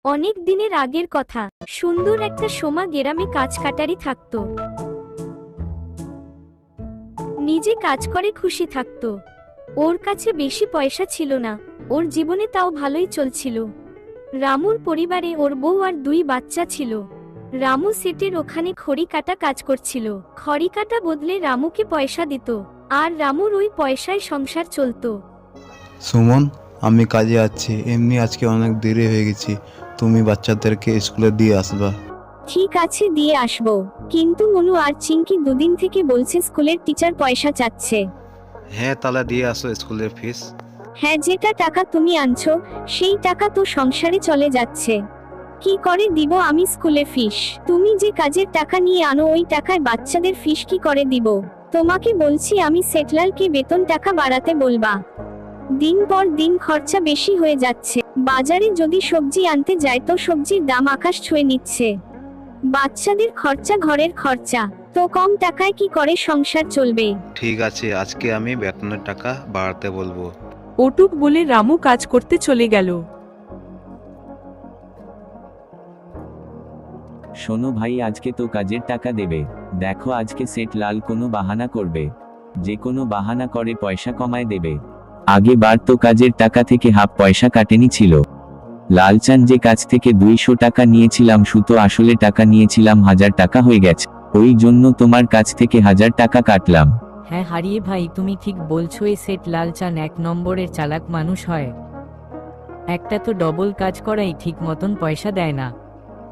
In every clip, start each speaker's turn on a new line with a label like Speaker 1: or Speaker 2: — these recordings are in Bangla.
Speaker 1: অনেক দিনের আগের কথা। সুন্দর একটা সোমা গ্রামে কাজ কাটারি থাকতো। নিজে কাজ করে খুশি থাকতো। ওর কাছে বেশি পয়সা ছিল না, ওর জীবনে তাও ভালোই চলছিল। রামুর পরিবারে ওর বউ আর 2 বাচ্চা ছিল। রামু সেটের ওখানে খড়ি কাটা কাজ করছিল। খড়ি কাটা বদলে রামুকে পয়সা দিত, আর রামুর ওই পয়সায় সংসার চলতো।
Speaker 2: সুমন, আমি কাজে আছি, এমনি আজকে অনেক দেরি হয়ে গেছি। তুমি বাচ্চাদেরকে স্কুলে দিয়ে আসবা।
Speaker 1: ঠিক আছে, দিয়ে আসবো। কিন্তু মনু আর চিঙ্কি দুদিন থেকে বলছে স্কুলের টিচার পয়সা চাচ্ছে।
Speaker 2: হ্যাঁ, তাহলে দিয়ে আসো স্কুলের ফিস।
Speaker 1: হ্যাঁ, যেটা টাকা তুমি আনছো সেই টাকা তো সংসারে চলে যাচ্ছে। কি করে দিব আমি স্কুলে ফিস? তুমি যে কাজের টাকা নিয়ে আনো ওই টাকায় বাচ্চাদের ফিস কি করে দিব? তোমাকে বলছি আমি সেটলালকে বেতন টাকা বাড়াতে বলবা। দিন পর দিন খরচা বেশি হয়ে যাচ্ছে। বাজারে যদি সবজি আনতে যায় তো সবজির দাম আকাশ ছুঁয়ে নিচ্ছে। বাচ্চাদের খরচা, ঘরের খরচা, তো কম টাকায় কি করে সংসার চলবে?
Speaker 2: ঠিক আছে, আজকে আমি বেতনের টাকা বাড়াতে বলবো।
Speaker 3: ওটুক বলে রামু কাজ করতে চলে গেল।
Speaker 4: শোনো ভাই, আজকে তো কাজের টাকা দেবে। দেখো আজকে সেট লাল কোনো বাহানা করবে, যে কোনো বাহানা করে পয়সা কমায় দেবে। আগে বার তো কাজের টাকা থেকে হাফ পয়সা কাটেনি ছিল। লালচান যে কাজ থেকে 200 টাকা নিয়েছিলাম সুতো আসলে টাকা নিয়েছিলাম 1000 টাকা হয়ে গেছে, ওই জন্য তোমার কাছ থেকে 1000 টাকা কাটলাম।
Speaker 5: হ্যাঁ হারিয়ে ভাই, তুমি ঠিক বলছো। এই সেট লালচান 1 নম্বরের চালাক মানুষ হয়। একটা তো ডবল কাজ করাই ঠিক মতন পয়সা দেয় না।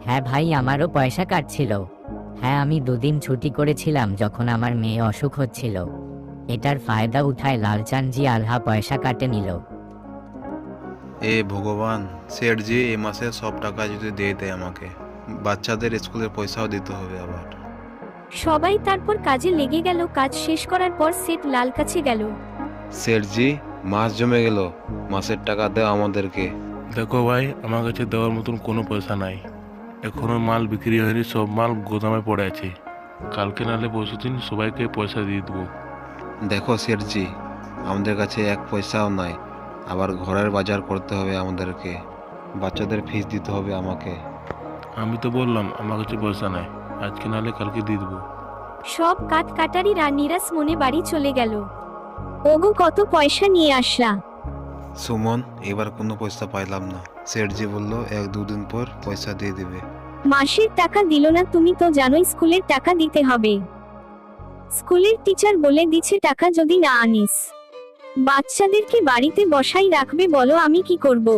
Speaker 6: হ্যাঁ ভাই, আমারও পয়সা কাটছিল। হ্যাঁ, আমি 2 দিন ছুটি করেছিলাম যখন আমার মেয়ে অসুখ হচ্ছিল। এটার ফায়দা উঠায় লালচানজি আলহা পয়সা কাটে নিল।
Speaker 2: এ ভগবান, সেঠজি এই মাসে সব টাকা যদি দিয়ে দেয় আমাকে, বাচ্চাদের স্কুলের পয়সাও দিতে হবে আবার।
Speaker 1: সবাই তারপর কাজে লেগে গেল। কাজ শেষ করার পর সেট লাল কাছে গেল।
Speaker 2: সেঠজি, মাস জমে গেল, মাসের টাকা দাও আমাদেরকে।
Speaker 7: দেখো ভাই, আমার কাছে দেওয়ার মতন কোনো পয়সা নাই। এখনো মাল বিক্রি হয়নি, সব মাল গোদামে পড়ে আছে। কালকে নালে পরশু দিন সবাইকে পয়সা দিয়ে দেবো।
Speaker 2: দেখো সেঠজি, আমাদের কাছে 1 পয়সাও নাই, আবার ঘরের বাজার করতে হবে আমাদেরকে, বাচ্চাদের ফিস দিতে হবে আমাকে।
Speaker 7: আমি তো বললাম আমার কাছে পয়সা নাই, আজকে নালে কালকে দিয়ে দেবো।
Speaker 1: সব কাটারিরা নিরাশ মনে বাড়ি চলে গেল। ওগো, কত পয়সা নিয়ে আসলা?
Speaker 2: সুমন, এবার কোনো পয়সা পাইলাম না। সেঠজি বললো 1-2 দিন পর পয়সা দিয়ে দিবে।
Speaker 1: মাসের টাকা দিল না? তুমি তো জানোই স্কুলের টাকা দিতে হবে। স্কুলের টিচার বলে দিচ্ছে টাকা যদি না আনিস বাচ্চাদেরকে বাড়িতে বসাই রাখবে। বলো আমি কি করব?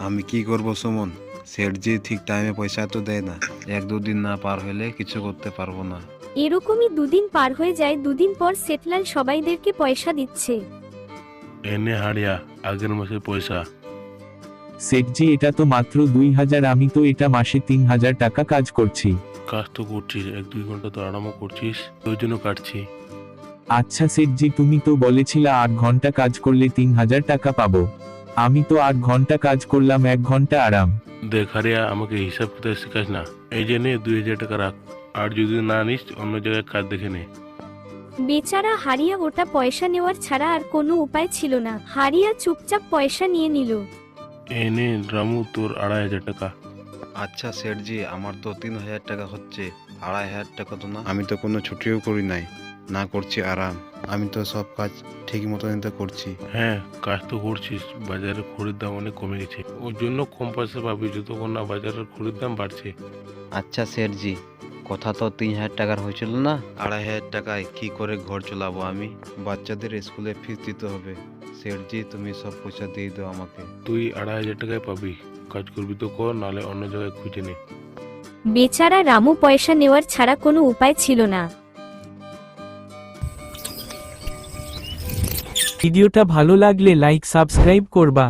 Speaker 2: আমি কি করব সুমন, সেঠজি ঠিক টাইমে পয়সা তো দেয় না। 1-2 দিন না পার হলে কিছু করতে পারবো না।
Speaker 1: এরকমই 2 দিন পার হয়ে যায়। 2 দিন পর সেটলাল সবাইদেরকে পয়সা দিচ্ছে।
Speaker 7: এনে হারিয়া, আগের মাসের পয়সা।
Speaker 4: সেটজি, এটা তো মাত্র 2000, আমি তো এটা মাসে 3000 টাকা কাজ করছি।
Speaker 7: কাজ তো করছিস, 1-2 ঘন্টা তো আরামও করছিস, ওই জন্য কাটছি।
Speaker 4: আচ্ছা সেটজি, তুমি তো বলেছিলে 8 ঘন্টা কাজ করলে 3000 টাকা পাবো। আমি তো 8 ঘন্টা কাজ করলাম, 1 ঘন্টা আরাম।
Speaker 7: দেখ হারিয়া, আমাকে হিসাব কিতাব শেখাস না। এই যে নে 2000 টাকা রাখ, আর যদি না নিস অন্য জায়গায় কাজ দেখে নে।
Speaker 1: বেচারা হারিয়া, ওটা পয়সা নেওয়ার ছাড়া আর কোনো উপায় ছিল না। হারিয়া চুপচাপ পয়সা নিয়ে নিল।
Speaker 7: এনে রামু, তোর 2500 টাকা।
Speaker 2: আচ্ছা সেঠজি, আমার তো 3000 টাকা হচ্ছে, 2500 টাকা তো না। আমি তো কোনো ছুটিও করি নাই, না করছি আরাম। আমি তো সব কাজ ঠিক মতন তো করছি।
Speaker 7: হ্যাঁ, কাজ তো করছিস, বাজারের খড়ির দাম অনেক কমে গেছে, ওর জন্য কম পয়সা পাবি যতক্ষণ না বাজারের খড়ির দাম বাড়ছে।
Speaker 2: আচ্ছা সেঠজি, কথা তো 3000 টাকার হয়েছিল না, 2500 টাকায় কি করে ঘর চালাবো আমি? বাচ্চাদের স্কুলে ফিস দিতে হবে। সেঠজি, তুমি সব পয়সা দিয়ে দাও আমাকে।
Speaker 7: তুই 2500 টাকায় পাবি, কাজ করবি তো কর, নালে অন্য জায়গায় খুঁজে নে।
Speaker 1: বেচারা রামু পয়সা নেওয়ার ছাড়া কোনো উপায় ছিল না।
Speaker 3: ভিডিওটা ভালো লাগলে লাইক সাবস্ক্রাইব করবা।